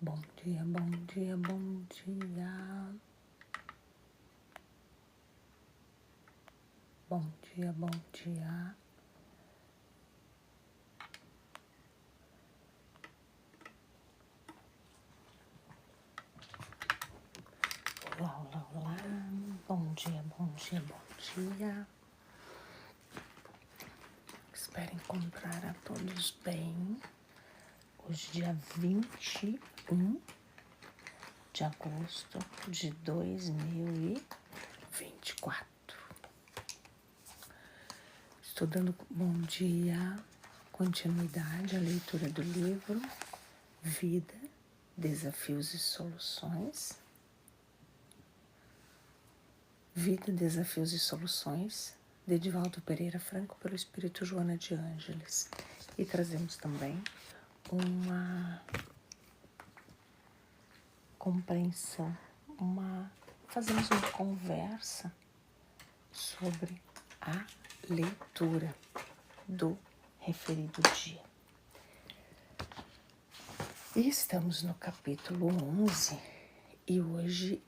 Bom dia, bom dia, bom dia. Bom dia, bom dia. Olá, olá, olá. Bom dia, bom dia, bom dia. Espero encontrar a todos bem. Hoje, dia 21 de agosto de 2024. Estou dando bom dia, continuidade à leitura do livro Vida, Desafios e Soluções. Vida, Desafios e Soluções, de Edivaldo Pereira Franco, pelo Espírito Joana de Ângeles. E trazemos também uma compreensão, fazemos uma conversa sobre a leitura do referido dia. E estamos no capítulo 11 e hoje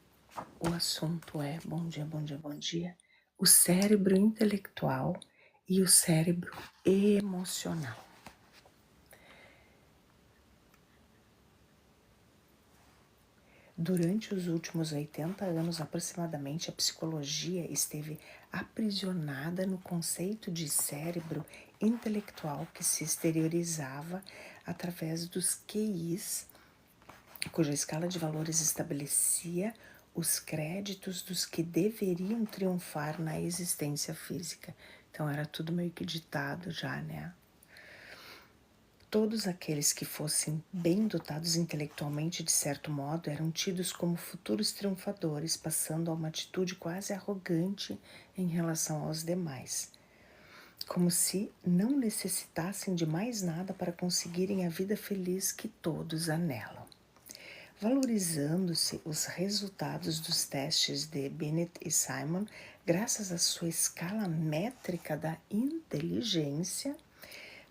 o assunto é, bom dia, bom dia, bom dia, o cérebro intelectual e o cérebro emocional. Durante os últimos 80 anos aproximadamente, a psicologia esteve aprisionada no conceito de cérebro intelectual que se exteriorizava através dos QIs, cuja escala de valores estabelecia os créditos dos que deveriam triunfar na existência física. Então era tudo meio que ditado já, né? Todos aqueles que fossem bem dotados intelectualmente, de certo modo, eram tidos como futuros triunfadores, passando a uma atitude quase arrogante em relação aos demais, como se não necessitassem de mais nada para conseguirem a vida feliz que todos anelam. Valorizando-se os resultados dos testes de Binet e Simon, graças à sua escala métrica da inteligência,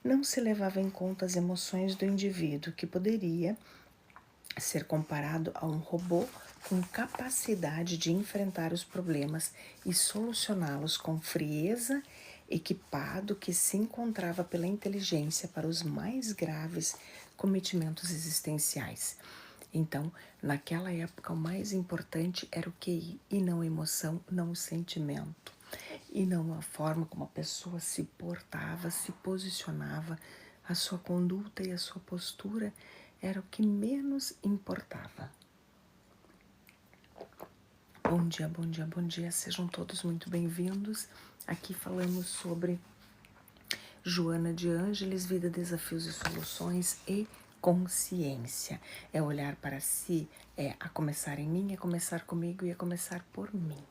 não se levava em conta as emoções do indivíduo, que poderia ser comparado a um robô com capacidade de enfrentar os problemas e solucioná-los com frieza, equipado que se encontrava pela inteligência para os mais graves cometimentos existenciais. Então, naquela época, o mais importante era o QI, e não a emoção, não o sentimento, e não a forma como a pessoa se portava, se posicionava, a sua conduta e a sua postura era o que menos importava. Bom dia, bom dia, bom dia, sejam todos muito bem-vindos. Aqui falamos sobre Joana de Ângeles, Vida, Desafios e Soluções e consciência. É olhar para si, é a começar em mim, é começar comigo e é começar por mim.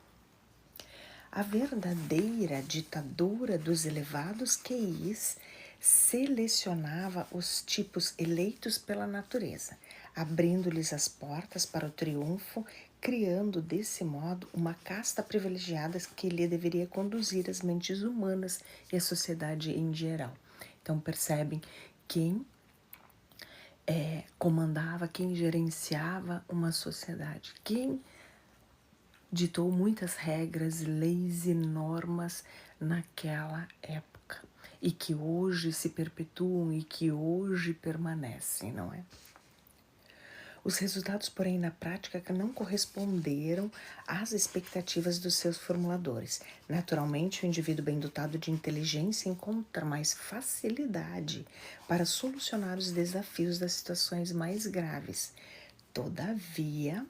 A verdadeira ditadura dos elevados QIs selecionava os tipos eleitos pela natureza, abrindo-lhes as portas para o triunfo, criando desse modo uma casta privilegiada que lhe deveria conduzir as mentes humanas e a sociedade em geral. Então percebem quem comandava, quem gerenciava uma sociedade, quem ditou muitas regras, leis e normas naquela época e que hoje se perpetuam e que hoje permanecem, não é? Os resultados, porém, na prática não corresponderam às expectativas dos seus formuladores. Naturalmente, o indivíduo bem dotado de inteligência encontra mais facilidade para solucionar os desafios das situações mais graves. Todavia,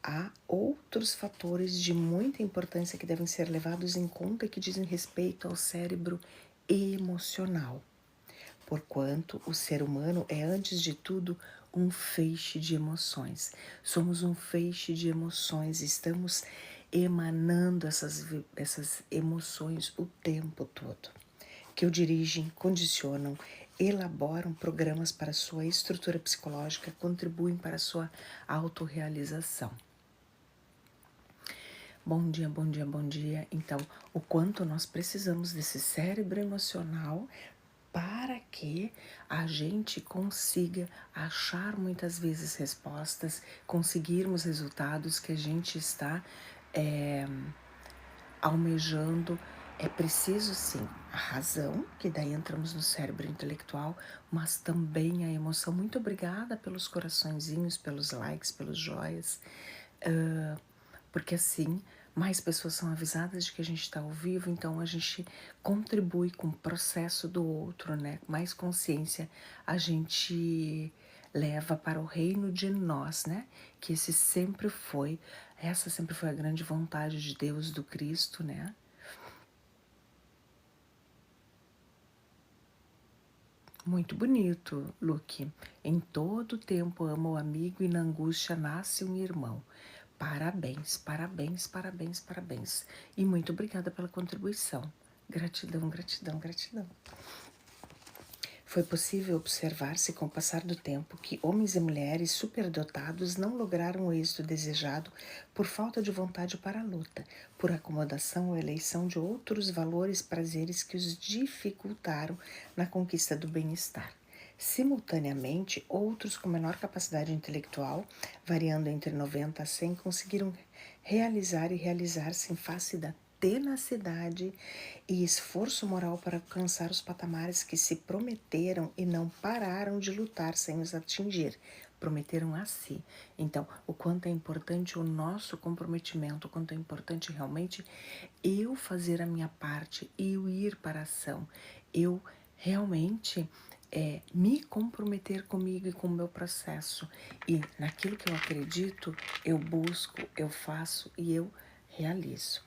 há outros fatores de muita importância que devem ser levados em conta e que dizem respeito ao cérebro emocional. Porquanto o ser humano é, antes de tudo, um feixe de emoções. Somos um feixe de emoções, estamos emanando essas emoções o tempo todo, que o dirigem, condicionam, elaboram programas para sua estrutura psicológica, contribuem para sua autorrealização. Bom dia, bom dia, bom dia. Então, o quanto nós precisamos desse cérebro emocional para que a gente consiga achar muitas vezes respostas, conseguirmos resultados que a gente está almejando. É preciso sim a razão, que daí entramos no cérebro intelectual, mas também a emoção. Muito obrigada pelos coraçõezinhos, pelos likes, pelos joias, porque assim mais pessoas são avisadas de que a gente está ao vivo, então a gente contribui com o processo do outro, né? Mais consciência a gente leva para o reino de nós, né? Que essa sempre foi a grande vontade de Deus, do Cristo, né? Muito bonito, Luke. Em todo tempo amo o amigo e na angústia nasce um irmão. Parabéns, parabéns, parabéns, parabéns. E muito obrigada pela contribuição. Gratidão, gratidão, gratidão. Foi possível observar-se com o passar do tempo que homens e mulheres superdotados não lograram o êxito desejado por falta de vontade para a luta, por acomodação ou eleição de outros valores prazeres que os dificultaram na conquista do bem-estar. Simultaneamente, outros com menor capacidade intelectual, variando entre 90 a 100, conseguiram realizar e realizar-se em face da tenacidade e esforço moral para alcançar os patamares que se prometeram e não pararam de lutar sem os atingir. Prometeram a si. Então, o quanto é importante o nosso comprometimento, o quanto é importante realmente eu fazer a minha parte, eu ir para a ação, eu realmente me comprometer comigo e com o meu processo. E naquilo que eu acredito, eu busco, eu faço e eu realizo.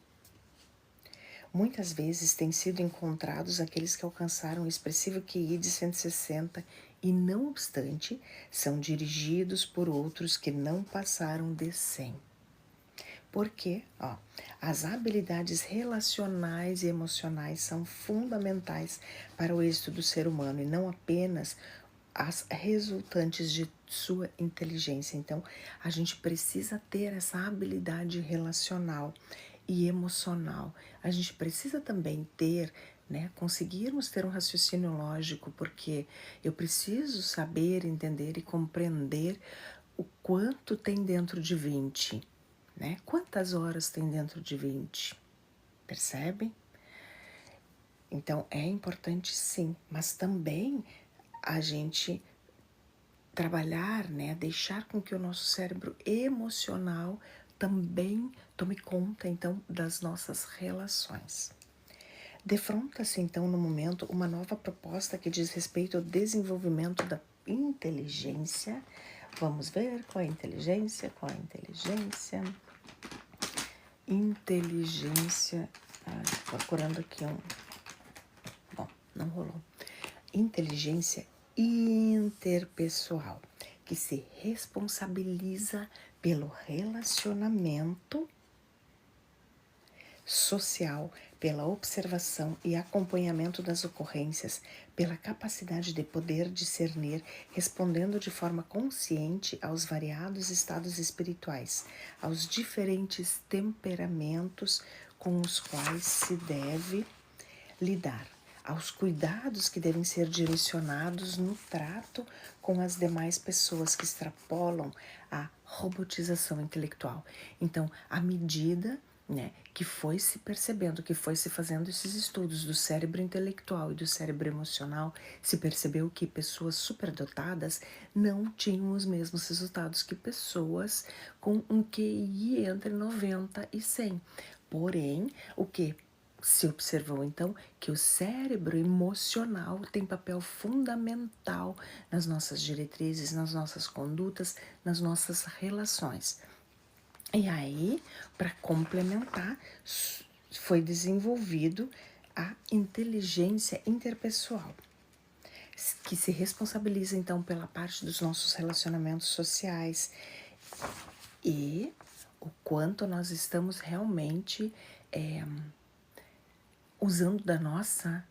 Muitas vezes têm sido encontrados aqueles que alcançaram o expressivo QI de 160 e, não obstante, são dirigidos por outros que não passaram de 100. Porque, as habilidades relacionais e emocionais são fundamentais para o êxito do ser humano e não apenas as resultantes de sua inteligência. Então, a gente precisa ter essa habilidade relacional e emocional. A gente precisa também ter, né, conseguirmos ter um raciocínio lógico, porque eu preciso saber, entender e compreender o quanto tem dentro de 20, né? Quantas horas tem dentro de 20? Percebe? Então, é importante sim, mas também a gente trabalhar, né, deixar com que o nosso cérebro emocional também tome conta, então, das nossas relações. Defronta-se, então, no momento, uma nova proposta que diz respeito ao desenvolvimento da inteligência. Vamos ver qual é a inteligência, qual é a inteligência. Inteligência, procurando aqui bom, não rolou. Inteligência interpessoal, que se responsabiliza pelo relacionamento social, pela observação e acompanhamento das ocorrências, pela capacidade de poder discernir, respondendo de forma consciente aos variados estados espirituais, aos diferentes temperamentos com os quais se deve lidar, aos cuidados que devem ser direcionados no trato com as demais pessoas que extrapolam a robotização intelectual. Então, à medida, né, que foi se percebendo, que foi se fazendo esses estudos do cérebro intelectual e do cérebro emocional, se percebeu que pessoas superdotadas não tinham os mesmos resultados que pessoas com um QI entre 90 e 100. Porém, o que se observou então que o cérebro emocional tem papel fundamental nas nossas diretrizes, nas nossas condutas, nas nossas relações. E aí, para complementar, foi desenvolvido a inteligência interpessoal, que se responsabiliza então pela parte dos nossos relacionamentos sociais e o quanto nós estamos realmente usando da nossa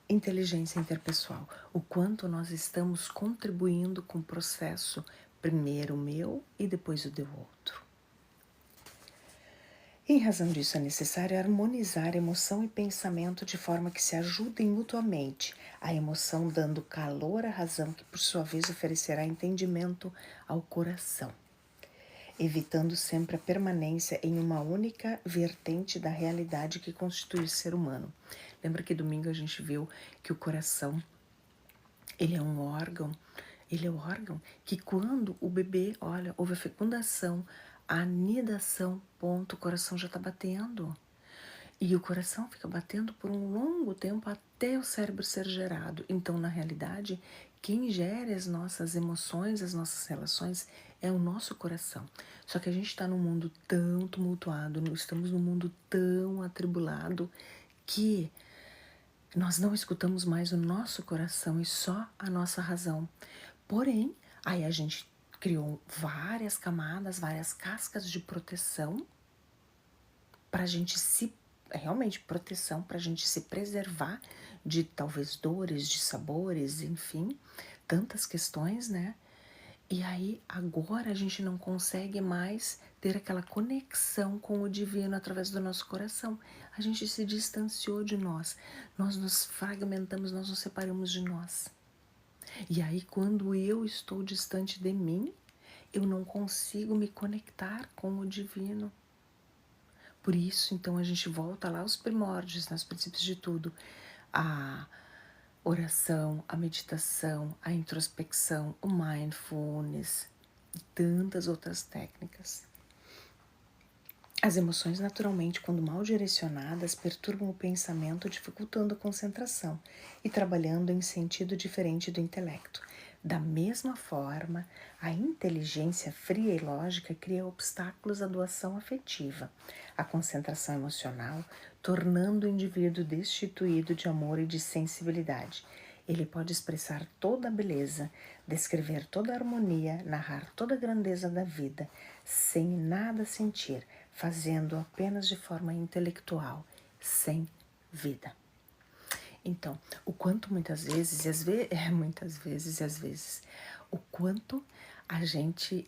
inteligência interpessoal, o quanto nós estamos contribuindo com o processo, primeiro o meu e depois o do outro. Em razão disso, é necessário harmonizar emoção e pensamento de forma que se ajudem mutuamente, a emoção dando calor à razão, que por sua vez oferecerá entendimento ao coração, evitando sempre a permanência em uma única vertente da realidade que constitui o ser humano. Lembra que domingo a gente viu que o coração, ele é um órgão, ele é o órgão que quando o bebê, olha, houve a fecundação, a anidação, ponto, o coração já está batendo. E o coração fica batendo por um longo tempo até o cérebro ser gerado. Então, na realidade, quem gera as nossas emoções, as nossas relações, é o nosso coração. Só que a gente está num mundo tão tumultuado, estamos num mundo tão atribulado, que nós não escutamos mais o nosso coração e só a nossa razão. Porém, aí a gente criou várias camadas, várias cascas de proteção para a gente se, realmente proteção, para a gente se preservar de talvez dores, de sabores, enfim, tantas questões, né? E aí agora a gente não consegue mais ter aquela conexão com o divino através do nosso coração. A gente se distanciou de nós nos fragmentamos, nós nos separamos de nós. E aí quando eu estou distante de mim, eu não consigo me conectar com o divino. Por isso, então, a gente volta lá aos primórdios, nos princípios de tudo. A oração, a meditação, a introspecção, o mindfulness e tantas outras técnicas. As emoções, naturalmente, quando mal direcionadas, perturbam o pensamento, dificultando a concentração e trabalhando em sentido diferente do intelecto. Da mesma forma, a inteligência fria e lógica cria obstáculos à doação afetiva, à concentração emocional, tornando o indivíduo destituído de amor e de sensibilidade. Ele pode expressar toda a beleza, descrever toda a harmonia, narrar toda a grandeza da vida, sem nada sentir, fazendo apenas de forma intelectual, sem vida. Então, o quanto muitas vezes, e às vezes, o quanto a gente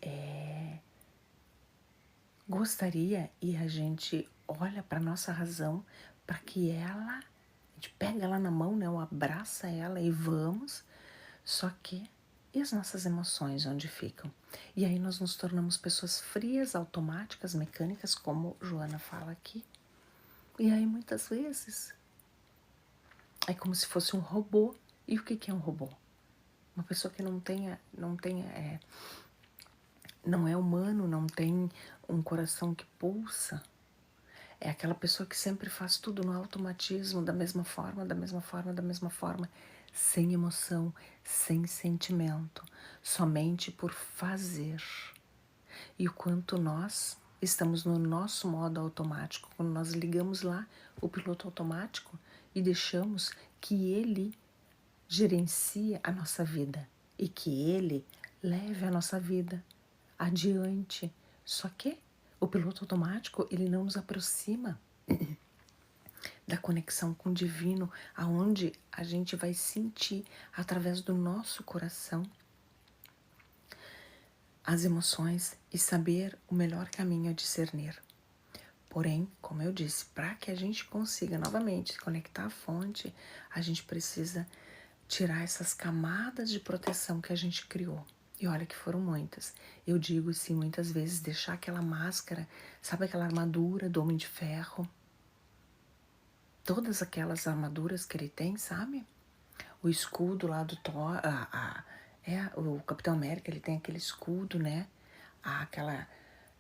gostaria e a gente olha para nossa razão para que ela, a gente pega ela na mão, né, ou abraça ela e vamos, só que e as nossas emoções onde ficam? E aí nós nos tornamos pessoas frias, automáticas, mecânicas, como Joana fala aqui. E aí muitas vezes é como se fosse um robô. E o que é um robô? Uma pessoa que não é humano, não tem um coração que pulsa. É aquela pessoa que sempre faz tudo no automatismo, da mesma forma, da mesma forma, da mesma forma, sem emoção, sem sentimento, somente por fazer. E o quanto nós estamos no nosso modo automático, quando nós ligamos lá o piloto automático e deixamos que ele gerencie a nossa vida e que ele leve a nossa vida adiante. Só que o piloto automático, ele não nos aproxima da conexão com o divino, aonde a gente vai sentir através do nosso coração as emoções e saber o melhor caminho a discernir. Porém, como eu disse, para que a gente consiga novamente conectar à fonte, a gente precisa tirar essas camadas de proteção que a gente criou. E olha que foram muitas. Eu digo sim, muitas vezes, deixar aquela máscara, sabe aquela armadura do Homem de Ferro? Todas aquelas armaduras que ele tem, sabe? O escudo lá do Thor, o Capitão América, ele tem aquele escudo, né?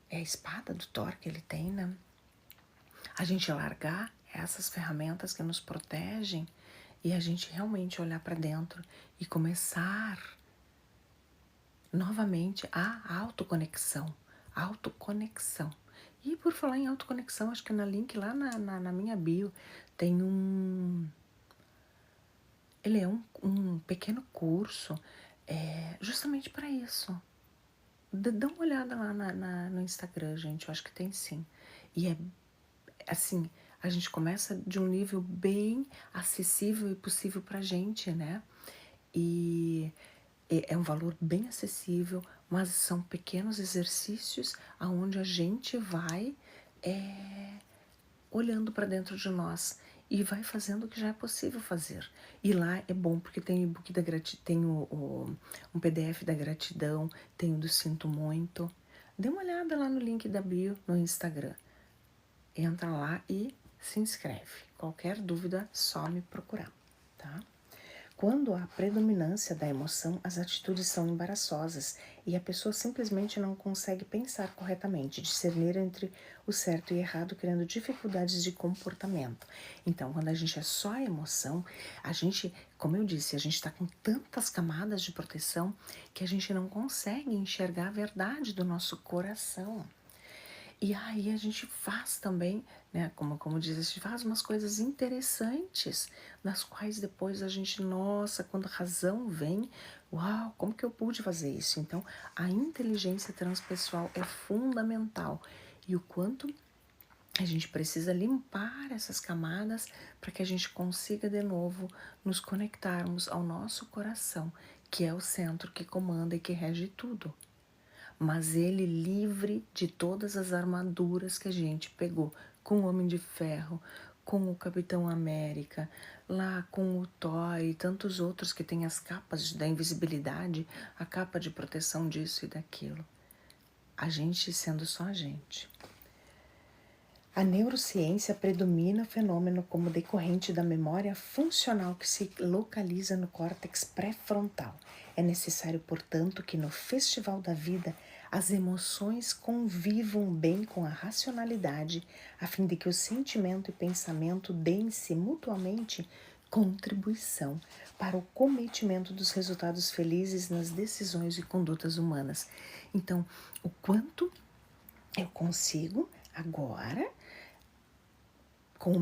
É a espada do Thor que ele tem, né? A gente largar essas ferramentas que nos protegem e a gente realmente olhar para dentro e começar novamente a autoconexão. Autoconexão. E por falar em autoconexão, acho que na link lá na minha bio tem ele é um pequeno curso justamente para isso. Dá uma olhada lá no Instagram, gente. Eu acho que tem sim. E é assim, a gente começa de um nível bem acessível e possível pra gente, né? E é um valor bem acessível, mas são pequenos exercícios aonde a gente vai olhando para dentro de nós e vai fazendo o que já é possível fazer. E lá é bom porque tem o e-book da gratidão, tem um PDF da gratidão, tem o do Sinto Muito. Dê uma olhada lá no link da bio no Instagram. Entra lá e se inscreve. Qualquer dúvida, só me procurar, tá? Quando há predominância da emoção, as atitudes são embaraçosas e a pessoa simplesmente não consegue pensar corretamente, discernir entre o certo e errado, criando dificuldades de comportamento. Então, quando a gente é só emoção, a gente, como eu disse, a gente está com tantas camadas de proteção que a gente não consegue enxergar a verdade do nosso coração. E aí a gente faz também, né, como diz, a gente faz umas coisas interessantes, nas quais depois a gente, nossa, quando a razão vem, uau, como que eu pude fazer isso? Então, a inteligência transpessoal é fundamental. E o quanto a gente precisa limpar essas camadas para que a gente consiga de novo nos conectarmos ao nosso coração, que é o centro que comanda e que rege tudo. Mas ele livre de todas as armaduras que a gente pegou com o Homem de Ferro, com o Capitão América, lá com o Thor e tantos outros que têm as capas da invisibilidade, a capa de proteção disso e daquilo. A gente sendo só a gente. A neurociência predomina o fenômeno como decorrente da memória funcional que se localiza no córtex pré-frontal. É necessário, portanto, que no festival da vida as emoções convivam bem com a racionalidade, a fim de que o sentimento e pensamento deem-se mutuamente contribuição para o cometimento dos resultados felizes nas decisões e condutas humanas. Então, o quanto eu consigo agora, com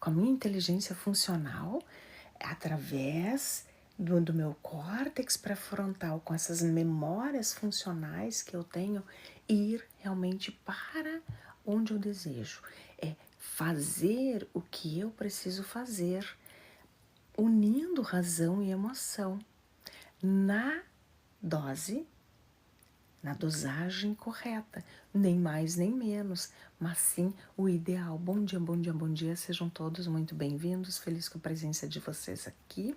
a minha inteligência funcional, através do meu córtex pré-frontal, com essas memórias funcionais que eu tenho, ir realmente para onde eu desejo. É fazer o que eu preciso fazer, unindo razão e emoção, na dose, na dosagem correta, nem mais nem menos, mas sim o ideal. Bom dia, bom dia, bom dia, sejam todos muito bem-vindos, feliz com a presença de vocês aqui.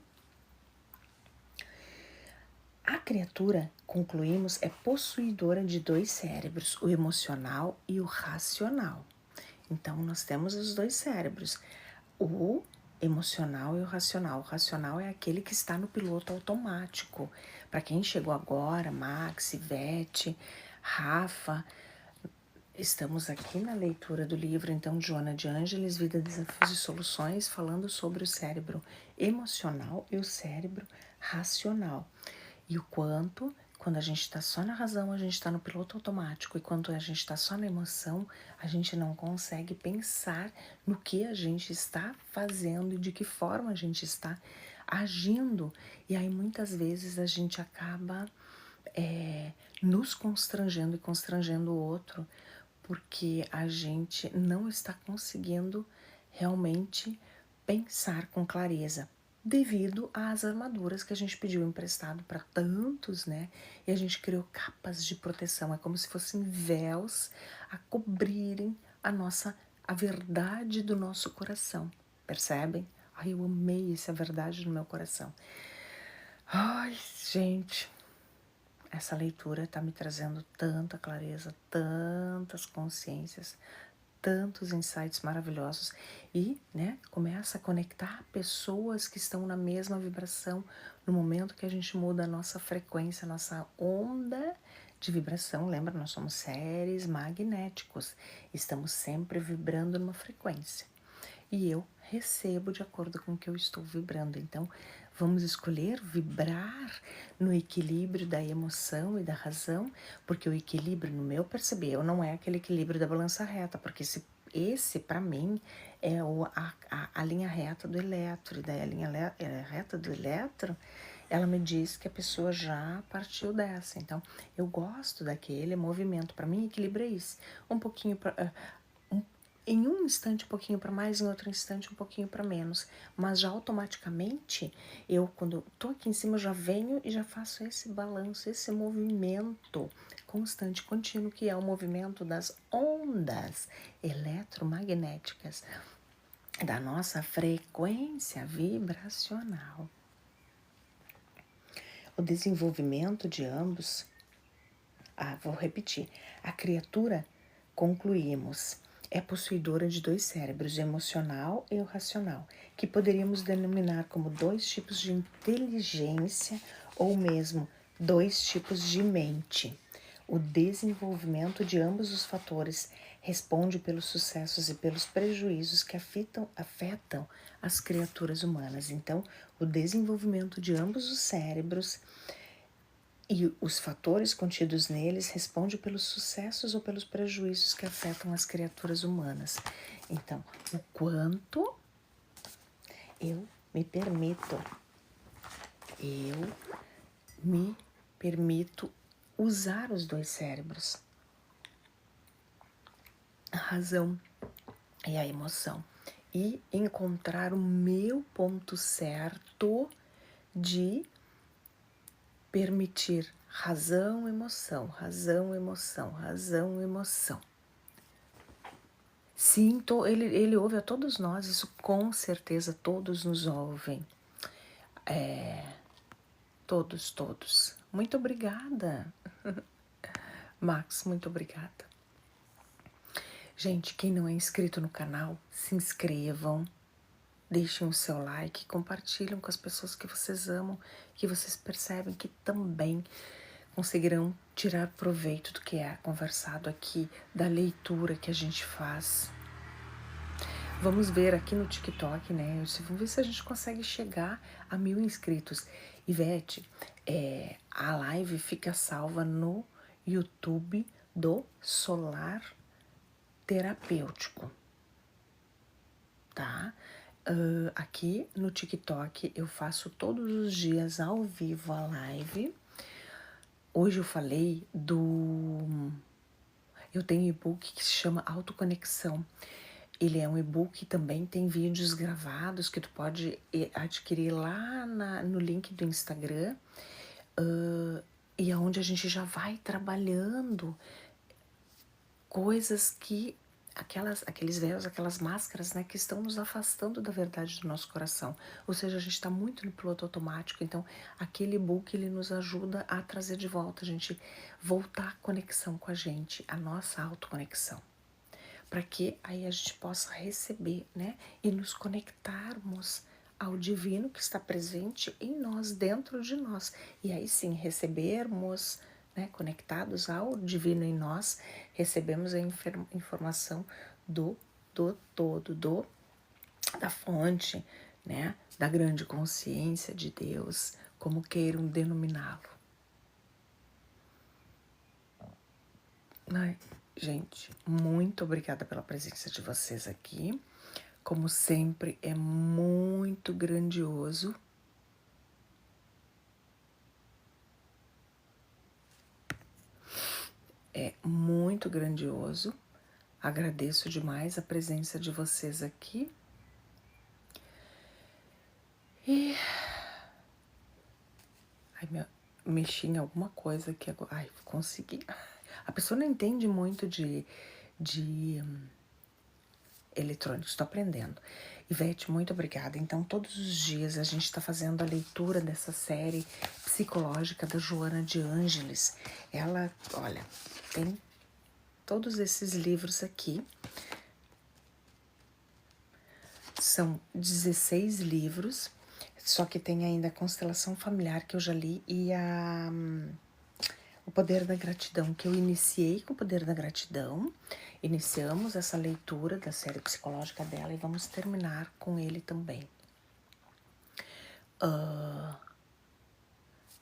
A criatura, concluímos, é possuidora de dois cérebros, o emocional e o racional. Então, nós temos os dois cérebros, o emocional e o racional. O racional é aquele que está no piloto automático. Para quem chegou agora, Max, Ivete, Rafa, estamos aqui na leitura do livro, então, Joana de Ângeles, Vida, Desafios e Soluções, falando sobre o cérebro emocional e o cérebro racional. E o quanto, quando a gente está só na razão, a gente está no piloto automático. E quando a gente está só na emoção, a gente não consegue pensar no que a gente está fazendo e de que forma a gente está agindo. E aí, muitas vezes, a gente acaba nos constrangendo e constrangendo o outro, porque a gente não está conseguindo realmente pensar com clareza, devido às armaduras que a gente pediu emprestado para tantos, né? E a gente criou capas de proteção, é como se fossem véus a cobrirem a verdade do nosso coração, percebem? Ai, eu amei essa verdade do meu coração. Ai, gente, essa leitura está me trazendo tanta clareza, tantas consciências, tantos insights maravilhosos e, né, começa a conectar pessoas que estão na mesma vibração no momento que a gente muda a nossa frequência, a nossa onda de vibração. Lembra, nós somos seres magnéticos, estamos sempre vibrando numa frequência e eu recebo de acordo com o que eu estou vibrando. Então, vamos escolher vibrar no equilíbrio da emoção e da razão, porque o equilíbrio, no meu perceber, não é aquele equilíbrio da balança reta, porque esse para mim, é a linha reta do elétron, e daí a linha reta do elétron, ela me diz que a pessoa já partiu dessa. Então, eu gosto daquele movimento. Para mim, equilíbrio é isso. Um pouquinho em um instante um pouquinho para mais, em outro instante um pouquinho para menos, mas já automaticamente eu, quando tô aqui em cima, eu já venho e já faço esse balanço, esse movimento constante, contínuo, que é o movimento das ondas eletromagnéticas da nossa frequência vibracional. O desenvolvimento de ambos, vou repetir, a criatura, concluímos, é possuidora de 2 cérebros, o emocional e o racional, que poderíamos denominar como 2 tipos de inteligência ou mesmo 2 tipos de mente. O desenvolvimento de ambos os fatores responde pelos sucessos e pelos prejuízos que afetam as criaturas humanas. Então, o desenvolvimento de ambos os cérebros e os fatores contidos neles respondem pelos sucessos ou pelos prejuízos que afetam as criaturas humanas. Então, o quanto eu me permito usar os 2 cérebros, a razão e a emoção, e encontrar o meu ponto certo de permitir razão, emoção, razão, emoção, razão, emoção. Sim, ele ouve a todos nós, isso com certeza todos nos ouvem. Todos. Muito obrigada. Max, muito obrigada. Gente, quem não é inscrito no canal, se inscrevam, deixem o seu like, compartilhem com as pessoas que vocês amam, que vocês percebem que também conseguirão tirar proveito do que é conversado aqui, da leitura que a gente faz. Vamos ver aqui no TikTok, né? Vamos ver se a gente consegue chegar a 1000 inscritos. Ivete, a live fica salva no YouTube do Solar Terapêutico, tá? Aqui no TikTok eu faço todos os dias ao vivo a live. Hoje eu falei eu tenho e-book que se chama Autoconexão. Ele é um e-book, também tem vídeos gravados que tu pode adquirir lá no link do Instagram, e aonde a gente já vai trabalhando coisas que aqueles véus, aquelas máscaras, né, que estão nos afastando da verdade do nosso coração. Ou seja, a gente está muito no piloto automático. Então, aquele e-book, ele nos ajuda a trazer de volta, a gente voltar a conexão com a gente, a nossa autoconexão, para que aí a gente possa receber, né, e nos conectarmos ao divino que está presente em nós, dentro de nós. E aí sim, recebermos, né, conectados ao divino em nós, recebemos a informação do todo, da fonte, né, da grande consciência de Deus, como queiram denominá-lo. Ai, gente, muito obrigada pela presença de vocês aqui. Como sempre, é muito grandioso. É muito grandioso. Agradeço demais a presença de vocês aqui. E mexi em alguma coisa aqui agora. Ai, consegui. A pessoa não entende muito de eletrônicos, estou aprendendo. Ivete, muito obrigada. Então, todos os dias a gente está fazendo a leitura dessa série psicológica da Joana de Ângeles. Ela, olha, tem todos esses livros aqui. São 16 livros, só que tem ainda a Constelação Familiar, que eu já li, e o Poder da Gratidão, que eu iniciei com o Poder da Gratidão. Iniciamos essa leitura da série psicológica dela e vamos terminar com ele também.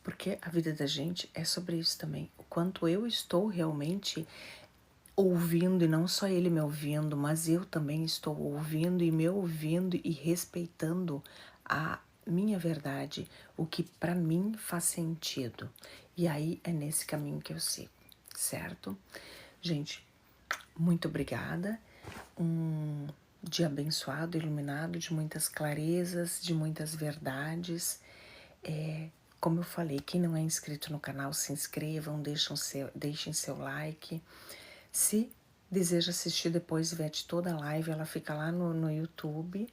Porque a vida da gente é sobre isso também. O quanto eu estou realmente ouvindo, e não só ele me ouvindo, mas eu também estou ouvindo e me ouvindo e respeitando a minha verdade, o que para mim faz sentido. E aí é nesse caminho que eu sigo, certo? Gente, muito obrigada. um dia abençoado, iluminado, de muitas clarezas, de muitas verdades. Como eu falei, quem não é inscrito no canal, se inscrevam, deixem seu like. Se deseja assistir depois, Ivete, toda a live, ela fica lá no YouTube.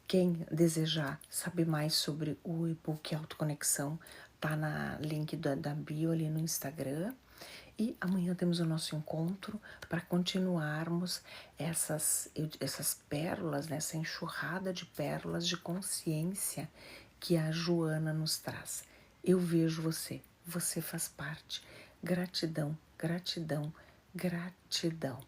Quem desejar saber mais sobre o e-book Autoconexão, tá na link da bio ali no Instagram. E amanhã temos o nosso encontro para continuarmos essas pérolas, né, essa enxurrada de pérolas de consciência que a Joana nos traz. Eu vejo você, você faz parte. Gratidão, gratidão, gratidão.